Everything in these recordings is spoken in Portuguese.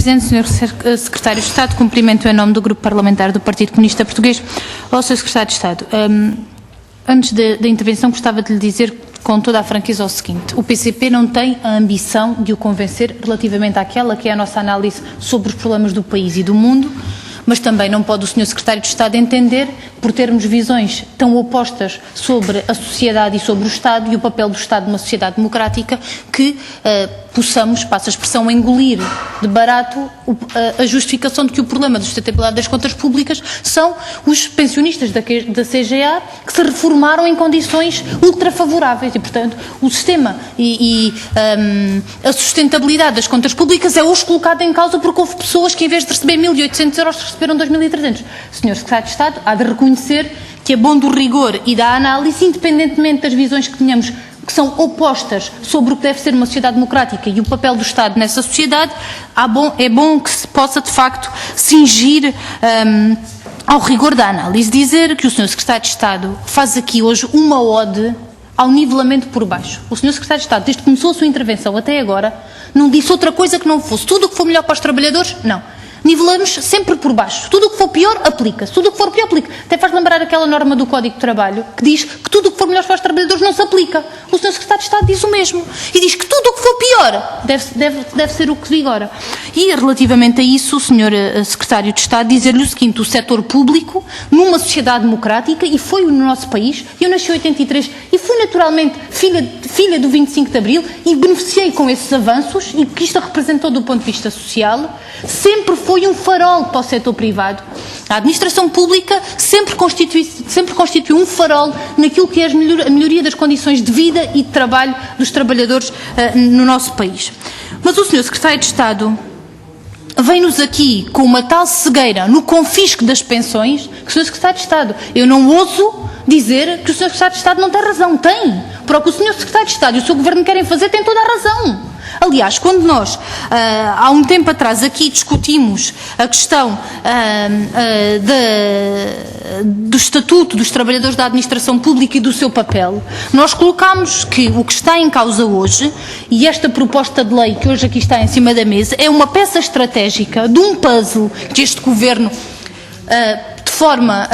Presidente, Sr. Secretário de Estado, cumprimento em nome do Grupo Parlamentar do Partido Comunista Português ao Sr. Secretário de Estado. Antes da intervenção, gostava de lhe dizer com toda a franqueza o seguinte: o PCP não tem a ambição de o convencer relativamente àquela que é a nossa análise sobre os problemas do país e do mundo, mas também não pode o Sr. Secretário de Estado entender, por termos visões tão opostas sobre a sociedade e sobre o Estado e o papel do Estado numa sociedade democrática, que possamos, passa a expressão, engolir de barato a justificação de que o problema da sustentabilidade das contas públicas são os pensionistas da CGA que se reformaram em condições ultrafavoráveis e, portanto, o sistema e a sustentabilidade das contas públicas é hoje colocada em causa porque houve pessoas que, em vez de receber 1.800 euros, receberam 2.300. Sr. Secretário de Estado há de reconhecer que é bom do rigor e da análise, independentemente das visões que tenhamos, que são opostas sobre o que deve ser uma sociedade democrática e o papel do Estado nessa sociedade, é bom que se possa, de facto, cingir ao rigor da análise. Dizer que o Sr. Secretário de Estado faz aqui hoje uma ode ao nivelamento por baixo. O Sr. Secretário de Estado, desde que começou a sua intervenção até agora, não disse outra coisa que não fosse tudo o que for melhor para os trabalhadores, não. Nivelamos sempre por baixo. Tudo o que for pior, aplica-se. Tudo o que for pior, aplica. Até faz lembrar aquela norma do Código de Trabalho que diz que tudo o que for melhor para os trabalhadores não se aplica. O Sr. Secretário de Estado diz o mesmo. E diz que tudo o que for pior deve ser o que vigora. E, relativamente a isso, o Sr. Secretário de Estado dizer-lhe o seguinte: o setor público, numa sociedade democrática, e foi no nosso país, eu nasci em 83 e fui naturalmente filha do 25 de Abril e beneficiei com esses avanços e que isto representou do ponto de vista social, sempre foi um farol para o setor privado. A administração pública sempre constituiu um farol naquilo que é a melhoria das condições de vida e de trabalho dos trabalhadores no nosso país. Mas o Sr. Secretário de Estado vem-nos aqui com uma tal cegueira no confisco das pensões que o Sr. Secretário de Estado, eu não ouso dizer que o Sr. Secretário de Estado não tem razão. Tem. Para o que o Sr. Secretário de Estado e o seu Governo querem fazer, tem toda a razão. Aliás, quando nós, há um tempo atrás, aqui discutimos a questão do Estatuto dos Trabalhadores da Administração Pública e do seu papel, nós colocámos que o que está em causa hoje, e esta proposta de lei que hoje aqui está em cima da mesa, é uma peça estratégica de um puzzle que este Governo, de forma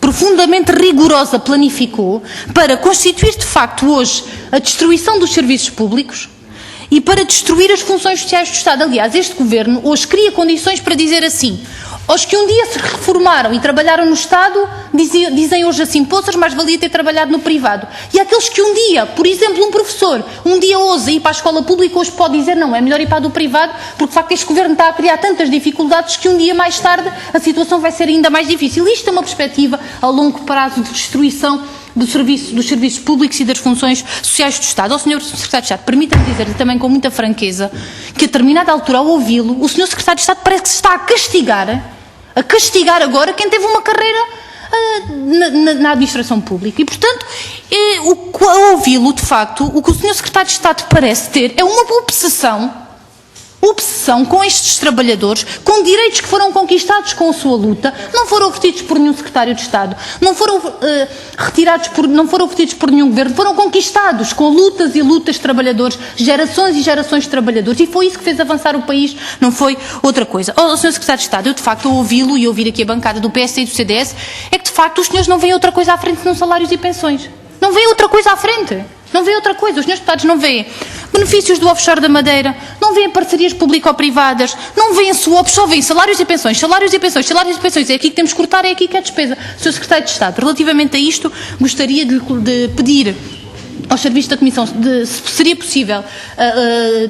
profundamente rigorosa, planificou para constituir, de facto, hoje a destruição dos serviços públicos e para destruir as funções sociais do Estado. Aliás, este Governo hoje cria condições para dizer assim: aos que um dia se reformaram e trabalharam no Estado, dizem hoje assim: poças, mais valia ter trabalhado no privado. E aqueles que um dia, por exemplo, um professor, um dia ousa ir para a escola pública, hoje pode dizer: não, é melhor ir para a do privado, porque de facto este Governo está a criar tantas dificuldades que um dia mais tarde a situação vai ser ainda mais difícil. Isto é uma perspectiva a longo prazo de destruição dos serviços públicos e das funções sociais do Estado. Ao Sr. Secretário de Estado, permita-me dizer-lhe também com muita franqueza que, a determinada altura, ao ouvi-lo, o Sr. Secretário de Estado parece que se está a castigar agora quem teve uma carreira na administração pública. E, portanto, ao ouvi-lo, de facto, o que o Sr. Secretário de Estado parece ter é uma obsessão com estes trabalhadores, com direitos que foram conquistados com a sua luta, não foram obtidos por nenhum Secretário de Estado, não foram obtidos por nenhum Governo, foram conquistados com lutas e lutas de trabalhadores, gerações e gerações de trabalhadores, e foi isso que fez avançar o país, não foi outra coisa. Ao Sr. Secretário de Estado, eu de facto, ao ouvi-lo e ouvir aqui a bancada do PSD e do CDS, é que de facto os senhores não veem outra coisa à frente senão salários e pensões. Não veem outra coisa à frente. Não veem outra coisa. Os senhores deputados não veem benefícios do offshore da Madeira, não veem parcerias público-privadas, não veem swaps, só veem salários e pensões, salários e pensões, salários e pensões. É aqui que temos que cortar, é aqui que é despesa. Sr. Secretário de Estado, relativamente a isto, gostaria de pedir aos serviços da Comissão se seria possível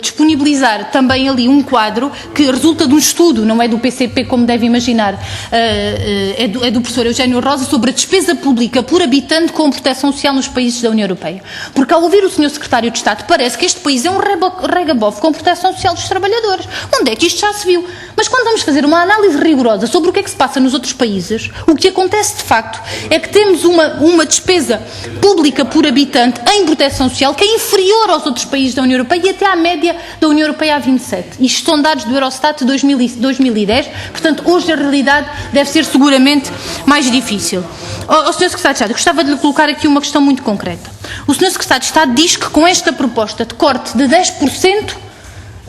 disponibilizar também ali um quadro que resulta de um estudo, não é do PCP, como deve imaginar, é do professor Eugénio Rosa, sobre a despesa pública por habitante com proteção social nos países da União Europeia. Porque ao ouvir o Sr. Secretário de Estado, parece que este país é um regabof com proteção social dos trabalhadores. Onde é que isto já se viu? Mas quando vamos fazer uma análise rigorosa sobre o que é que se passa nos outros países, o que acontece de facto é que temos uma despesa pública por habitante em proteção social que é inferior aos outros países da União Europeia e até à média da União Europeia a 27. Isto são dados do Eurostat de 2010, portanto, hoje a realidade deve ser seguramente mais difícil. Ao Sr. Secretário de Estado, eu gostava de lhe colocar aqui uma questão muito concreta. O Sr. Secretário de Estado diz que com esta proposta de corte de 10%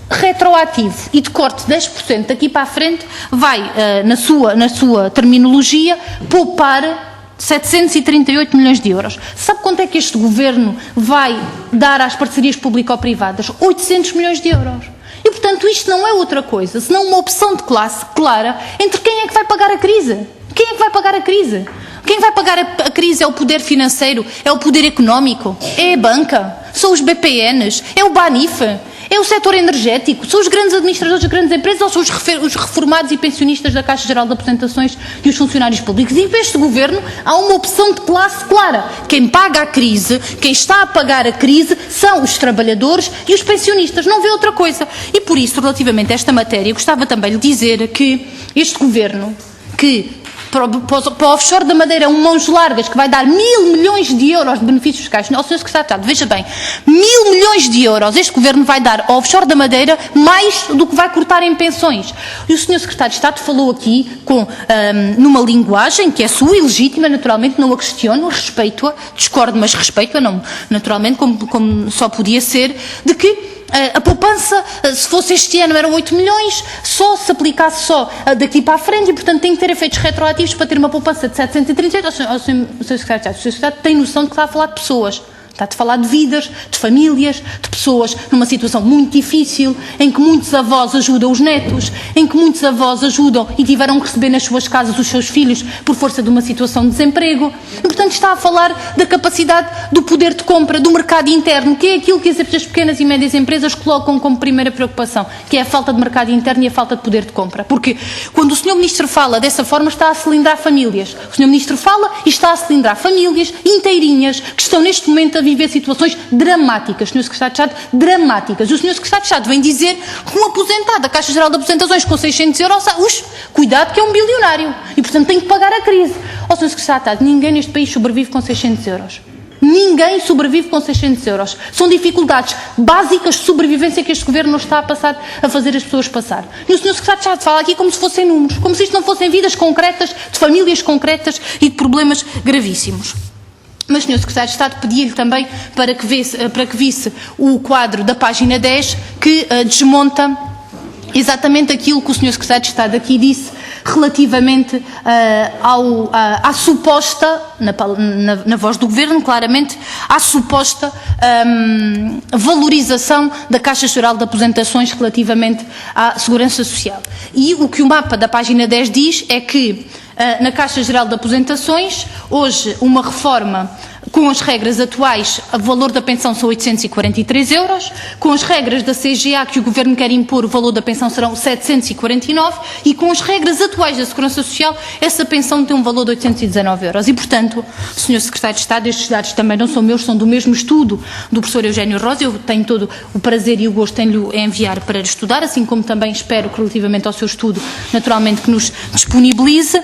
retroativo e de corte de 10% daqui para a frente vai, na sua terminologia, poupar 738 milhões de euros. Sabe quanto é que este governo vai dar às parcerias público-privadas? 800 milhões de euros. E, portanto, isto não é outra coisa, senão uma opção de classe clara entre quem é que vai pagar a crise. Quem é que vai pagar a crise? Quem vai pagar a crise é o poder financeiro, é o poder económico, é a banca, são os BPNs, é o BANIF, é o setor energético, são os grandes administradores das grandes empresas ou são os reformados e pensionistas da Caixa Geral de Aposentações e os funcionários públicos? E para este governo há uma opção de classe clara. Quem paga a crise, quem está a pagar a crise, são os trabalhadores e os pensionistas. Não vê outra coisa. E por isso, relativamente a esta matéria, gostava também de dizer que este governo, que para o offshore da Madeira, mãos largas, que vai dar 1.000 milhões de euros de benefícios fiscais. Ao Sr. Secretário de Estado, veja bem, 1.000 milhões de euros este Governo vai dar ao offshore da Madeira mais do que vai cortar em pensões. E o Sr. Secretário de Estado falou aqui numa linguagem que é sua e legítima, naturalmente, não a questiono, respeito-a, discordo, mas respeito-a, não, naturalmente, como só podia ser, de que a poupança, se fosse este ano, eram 8 milhões, só se aplicasse só daqui para a frente e, portanto, tem que ter efeitos retroativos para ter uma poupança de 738. O Sr. Secretário tem noção de que está a falar de pessoas. Está a falar de vidas, de famílias, de pessoas numa situação muito difícil, em que muitos avós ajudam os netos, em que muitos avós ajudam e tiveram que receber nas suas casas os seus filhos por força de uma situação de desemprego. E, portanto, está a falar da capacidade do poder de compra, do mercado interno, que é aquilo que as pequenas e médias empresas colocam como primeira preocupação, que é a falta de mercado interno e a falta de poder de compra. Porque quando o Sr. Ministro fala dessa forma, está a cilindrar famílias. O Sr. Ministro fala e está a cilindrar famílias inteirinhas que estão neste momento a viver situações dramáticas, Sr. Secretário de Estado, dramáticas. O Sr. Secretário de Estado vem dizer que um aposentado da Caixa Geral de Aposentações com 600 euros, cuidado que é um bilionário e, portanto, tem que pagar a crise. Ó, Sr. Secretário de Estado, ninguém neste país sobrevive com 600 euros. Ninguém sobrevive com 600 euros. São dificuldades básicas de sobrevivência que este Governo não está a fazer as pessoas passar. E o Sr. Secretário de Estado fala aqui como se fossem números, como se isto não fossem vidas concretas, de famílias concretas e de problemas gravíssimos. Mas, Sr. Secretário de Estado, pedia-lhe também para que visse o quadro da página 10, que desmonta exatamente aquilo que o Sr. Secretário de Estado aqui disse relativamente à suposta, na voz do Governo, claramente, à suposta valorização da Caixa Geral de Aposentações relativamente à Segurança Social. E o que o mapa da página 10 diz é que na Caixa Geral de Aposentações, hoje uma reforma com as regras atuais, o valor da pensão são 843 euros, com as regras da CGA que o Governo quer impor, o valor da pensão serão 749 e com as regras atuais da Segurança Social, essa pensão tem um valor de 819 euros. E, portanto, Sr. Secretário de Estado, estes dados também não são meus, são do mesmo estudo do professor Eugénio Rosa, eu tenho todo o prazer e o gosto em lhe enviar para estudar, assim como também espero que relativamente ao seu estudo, naturalmente, que nos disponibilize.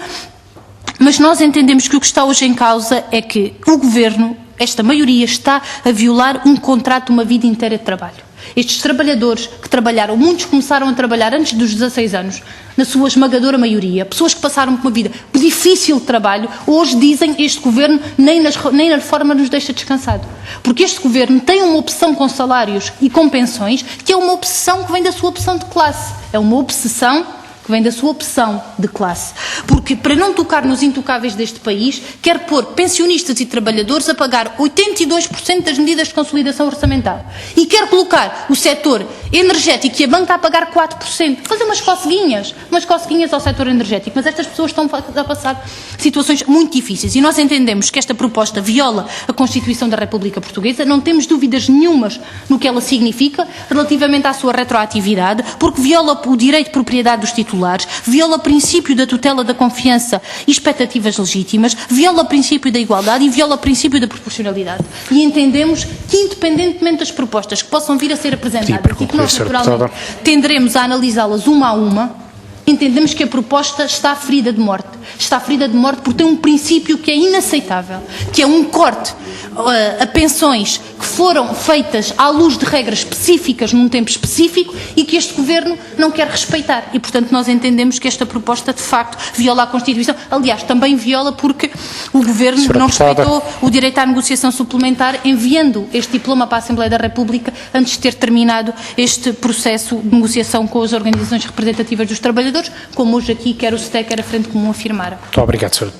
Mas nós entendemos que o que está hoje em causa é que o Governo, esta maioria, está a violar um contrato de uma vida inteira de trabalho. Estes trabalhadores que trabalharam, muitos começaram a trabalhar antes dos 16 anos, na sua esmagadora maioria, pessoas que passaram por uma vida difícil de trabalho, hoje dizem que este Governo nem na reforma nos deixa descansado. Porque este Governo tem uma opção com salários e com pensões, que é uma obsessão que vem da sua opção de classe. É uma obsessão que vem da sua opção de classe. Porque, para não tocar nos intocáveis deste país, quer pôr pensionistas e trabalhadores a pagar 82% das medidas de consolidação orçamental. E quer colocar o setor energético e a banca a pagar 4%. Fazer umas coceguinhas ao setor energético. Mas estas pessoas estão a passar situações muito difíceis. E nós entendemos que esta proposta viola a Constituição da República Portuguesa. Não temos dúvidas nenhumas no que ela significa relativamente à sua retroatividade, porque viola o direito de propriedade dos titulares, viola o princípio da tutela da confiança e expectativas legítimas, viola o princípio da igualdade e viola o princípio da proporcionalidade. E entendemos que, independentemente das propostas que possam vir a ser apresentadas e que nós, naturalmente, tenderemos a analisá-las uma a uma, entendemos que a proposta está ferida de morte. está ferida de morte porque tem um princípio que é inaceitável, que é um corte a pensões que foram feitas à luz de regras específicas num tempo específico e que este Governo não quer respeitar. E, portanto, nós entendemos que esta proposta, de facto, viola a Constituição. Aliás, também viola porque o Governo não respeitou o direito à negociação suplementar, enviando este diploma para a Assembleia da República antes de ter terminado este processo de negociação com as organizações representativas dos trabalhadores, como hoje aqui quer o STEC, quer a Frente Comum afirmaram. Muito obrigado, Sr.